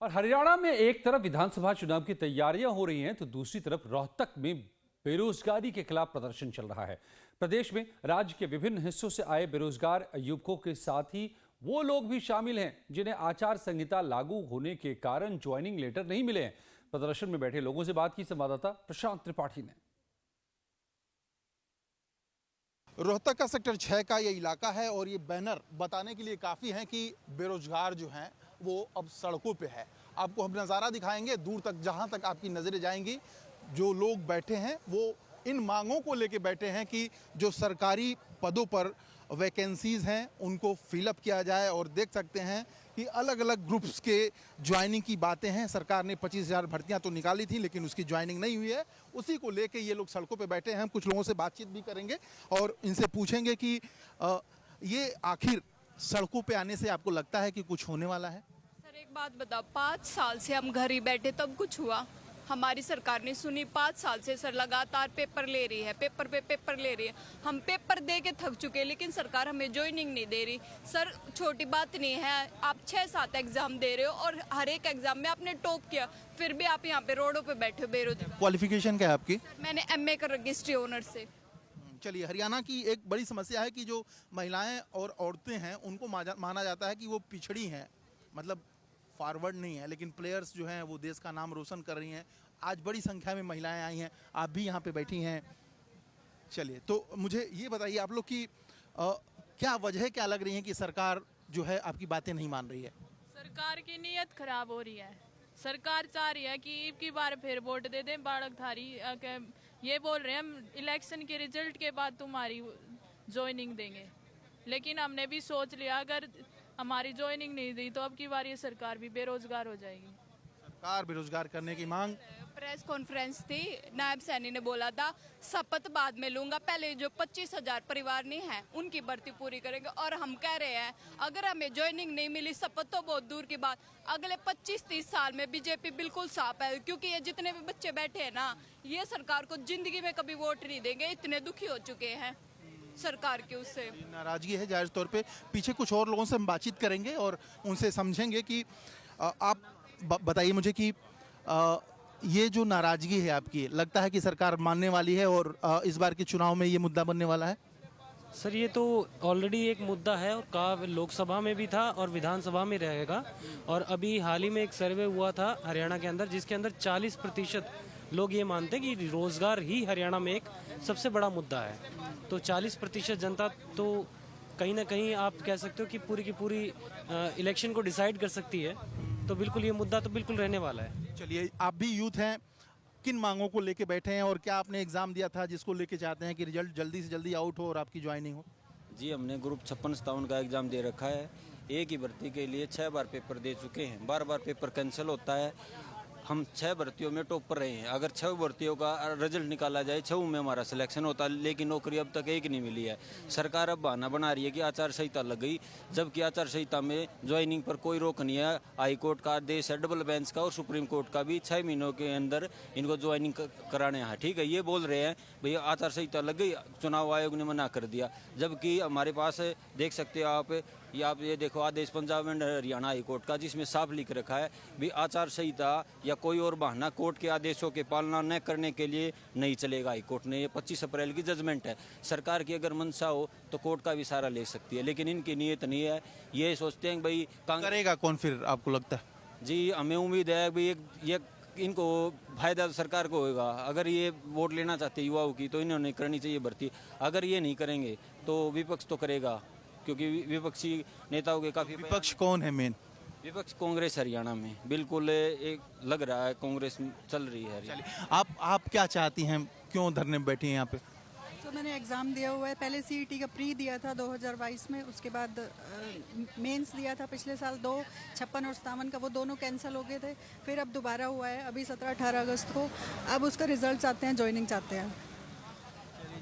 और हरियाणा में एक तरफ विधानसभा चुनाव की तैयारियां हो रही हैं तो दूसरी तरफ रोहतक में बेरोजगारी के खिलाफ प्रदर्शन चल रहा है। प्रदेश में राज्य के विभिन्न हिस्सों से आए बेरोजगार युवकों के साथ ही वो लोग भी शामिल हैं जिन्हें आचार संहिता लागू होने के कारण ज्वाइनिंग लेटर नहीं मिले हैं। प्रदर्शन में बैठे लोगों से बात की संवाददाता प्रशांत त्रिपाठी ने। रोहतक का सेक्टर 6 का ये इलाका है और ये बैनर बताने के लिए काफ़ी है कि बेरोजगार जो हैं वो अब सड़कों पे है। आपको हम नज़ारा दिखाएंगे दूर तक, जहाँ तक आपकी नज़रें जाएंगी। जो लोग बैठे हैं वो इन मांगों को लेके बैठे हैं कि जो सरकारी पदों पर वैकेंसीज़ हैं उनको फिलअप किया जाए। और देख सकते हैं कि अलग अलग ग्रुप्स के ज्वाइनिंग की बातें हैं। सरकार ने 25,000 भर्तियां तो निकाली थी लेकिन उसकी ज्वाइनिंग नहीं हुई है। उसी को लेके ये लोग सड़कों पे बैठे हैं। हम कुछ लोगों से बातचीत भी करेंगे और इनसे पूछेंगे कि ये आखिर सड़कों पे आने से आपको लगता है कि कुछ होने वाला है? सर एक बात बताओ, 5 साल से हम घर ही बैठे तब कुछ हुआ? हमारी सरकार ने सुनी। 5 साल से सर लगातार पेपर ले रही है, पेपर पे पेपर ले रही है। हम पेपर दे के थक चुके हैं लेकिन सरकार हमें ज्वाइनिंग नहीं दे रही। सर छोटी बात नहीं है, आप 6-7 एग्जाम दे रहे हो और हर एक एग्जाम में आपने टॉप किया, फिर भी आप यहाँ पे रोडों पे बैठे हो बेरोजगार। क्वालिफिकेशन क्या है आपकी? मैंने MA कर रखी हिस्ट्री ऑनर से। चलिए, हरियाणा की एक बड़ी समस्या है कि जो महिलाएं और औरतें हैं उनको माना जाता है कि वो पिछड़ी हैं, मतलब फॉरवर्ड नहीं है। लेकिन प्लेयर्स जो हैं वो देश का नाम रोशन कर रही हैं। आज बड़ी संख्या में महिलाएं आई हैं, आप भी यहाँ पे बैठी हैं। चलिए, तो मुझे ये बताइए आप लोग की क्या वजह क्या लग रही है कि सरकार जो है आपकी बातें नहीं मान रही है? सरकार की नीयत खराब हो रही है। सरकार चाह रही है कि की बार फिर वोट दे दें बाड़क थारी। ये बोल रहे हैं हम इलेक्शन के रिजल्ट के बाद तुम्हारी ज्वाइनिंग देंगे, लेकिन हमने भी सोच लिया अगर हमारी ज्वाइनिंग नहीं दी तो अब की बार ये सरकार भी बेरोजगार हो जाएगी। सरकार बेरोजगार करने की मांग। प्रेस कॉन्फ्रेंस थी, नायब सैनी ने बोला था शपथ बाद में लूंगा, पहले जो 25,000 परिवार नहीं है उनकी भर्ती पूरी करेंगे। और हम कह रहे हैं अगर हमें ज्वाइनिंग नहीं मिली, शपथ तो बहुत दूर की बात, अगले 25-30 साल में बीजेपी बिल्कुल साफ है। क्योंकि ये जितने भी बच्चे बैठे हैं ना, ये सरकार को जिंदगी में कभी वोट नहीं देंगे, इतने दुखी हो चुके हैं सरकार के उससे। नाराजगी है जायज तौर पे। पीछे कुछ और लोगों से हम बातचीत करेंगे और उनसे समझेंगे कि आप बताइए मुझे कि ये जो नाराजगी है आपकी, लगता है कि सरकार मानने वाली है और इस बार के चुनाव में ये मुद्दा बनने वाला है? सर ये तो ऑलरेडी एक मुद्दा है और का लोकसभा में भी था और विधानसभा में रहेगा। और अभी हाल ही में एक सर्वे हुआ था हरियाणा के अंदर जिसके अंदर 40% लोग ये मानते हैं कि रोजगार ही हरियाणा में एक सबसे बड़ा मुद्दा है। तो 40% जनता तो कहीं ना कहीं आप कह सकते हो कि पूरी की पूरी इलेक्शन को डिसाइड कर सकती है। तो बिल्कुल ये मुद्दा तो बिल्कुल रहने वाला है। चलिए, आप भी यूथ हैं, किन मांगों को लेके बैठे हैं और क्या आपने एग्जाम दिया था जिसको लेके चाहते हैं कि रिजल्ट जल्दी से जल्दी आउट हो और आपकी ज्वाइनिंग हो? जी, हमने ग्रुप 56-57 का एग्ज़ाम दे रखा है। एक ही भर्ती के लिए 6 बार पेपर दे चुके हैं, बार पेपर कैंसिल होता है। हम 6 भर्तियों में टॉप पर रहे हैं। अगर 6 भर्तियों का रिजल्ट निकाला जाए, 6 में हमारा सिलेक्शन होता है, लेकिन नौकरी अब तक एक नहीं मिली है। सरकार अब बहाना बना रही है कि आचार संहिता लग गई, जबकि आचार संहिता में ज्वाइनिंग पर कोई रोक नहीं है। हाई कोर्ट का आदेश है, डबल बेंच का और सुप्रीम कोर्ट का भी 6 महीनों के अंदर इनको ज्वाइनिंग कराने हैं। ठीक है, ये बोल रहे हैं भैया आचार संहिता लग गई, चुनाव आयोग ने मना कर दिया। जबकि हमारे पास देख सकते हो आप ये देखो आदेश Punjab and Haryana high court का, जिसमें साफ लिख रखा है भी आचार संहिता या कोई और बहाना कोर्ट के आदेशों के पालना न करने के लिए नहीं चलेगा। हाई कोर्ट ने ये 25 अप्रैल की जजमेंट है। सरकार की अगर मंशा हो तो कोर्ट का भी सहारा ले सकती है, लेकिन इनकी नीयत नहीं है। ये सोचते हैं भाई करेगा कौन फिर आपको लगता है? जी, हमें उम्मीद है भाई ये इनको फायदा सरकार को होगा। अगर ये वोट लेना चाहते युवाओं की तो इन्होंने करनी चाहिए भर्ती। अगर ये नहीं करेंगे तो विपक्ष तो करेगा, क्योंकि विपक्षी नेताओं के काफी। विपक्ष कौन है मेन? विपक्ष कांग्रेस हरियाणा में बिल्कुल एक लग रहा है कांग्रेस चल रही है। चलिए, आप क्या चाहती हैं, क्यों धरने में बैठी हैं यहाँ पे? तो मैंने एग्ज़ाम दिया हुआ है। पहले CET का प्री दिया था 2022 में, उसके बाद मेंस दिया था पिछले साल 2, 56 और 57 का, वो दोनों कैंसिल हो गए थे। फिर अब दोबारा हुआ है अभी 17-18 अगस्त को। अब उसका रिजल्ट चाहते हैं, ज्वाइनिंग चाहते हैं।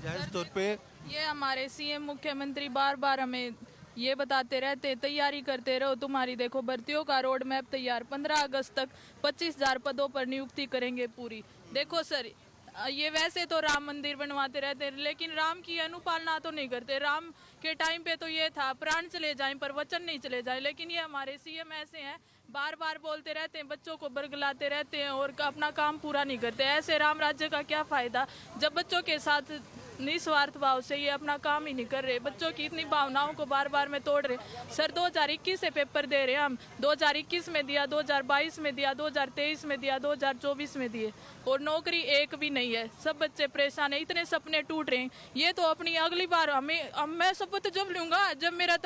जाहिर तौर पे ये हमारे CM मुख्यमंत्री बार बार हमें ये बताते रहते, तैयारी करते रहो, तुम्हारी देखो भर्तियों का रोड मैप तैयार, 15 अगस्त तक 25,000 पदों पर नियुक्ति करेंगे पूरी। देखो सर, ये वैसे तो राम मंदिर बनवाते रहते हैं, लेकिन राम की अनुपालना तो नहीं करते। राम के टाइम पे तो ये था प्राण चले जाएं पर वचन नहीं चले जाए, लेकिन ये हमारे सीएम ऐसे हैं, बार बार बोलते रहते हैं, बच्चों को बरगलाते रहते हैं और अपना काम पूरा नहीं करते। ऐसे राम राज्य का क्या फायदा जब बच्चों के साथ निस्वार्थ भाव से ये अपना काम ही नहीं कर रहे, बच्चों की इतनी भावनाओं को बार बार में तोड़ रहे। सर 2021 से पेपर दे रहे हैं हम, 2021 में दिया, 2022 में दिया, 2023 में दिया, 2024 में दिए, और नौकरी एक भी नहीं है। सब बच्चे परेशान है, इतने सपने टूट रहे हैं। ये तो अपनी अगली बार मैं शपथ जब लूंगा, जब मेरा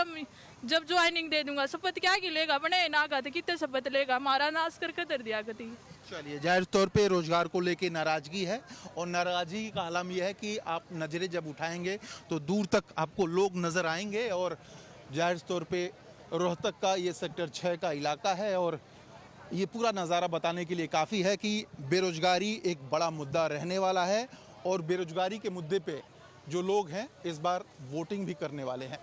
जब ज्वाइनिंग दे दूंगा, शपथ क्या की लेगा, बने नागा तो कितने शपथ लेगा, हमारा नाश करके कर दिया गति। चलिए, जाहिर तौर पे रोजगार को लेके नाराजगी है, और नाराजगी का आलम यह है कि आप नज़रें जब उठाएंगे तो दूर तक आपको लोग नज़र आएंगे। और जाहिर तौर पे रोहतक का ये सेक्टर 6 का इलाका है, और ये पूरा नज़ारा बताने के लिए काफ़ी है कि बेरोजगारी एक बड़ा मुद्दा रहने वाला है, और बेरोजगारी के मुद्दे पे जो लोग हैं इस बार वोटिंग भी करने वाले हैं।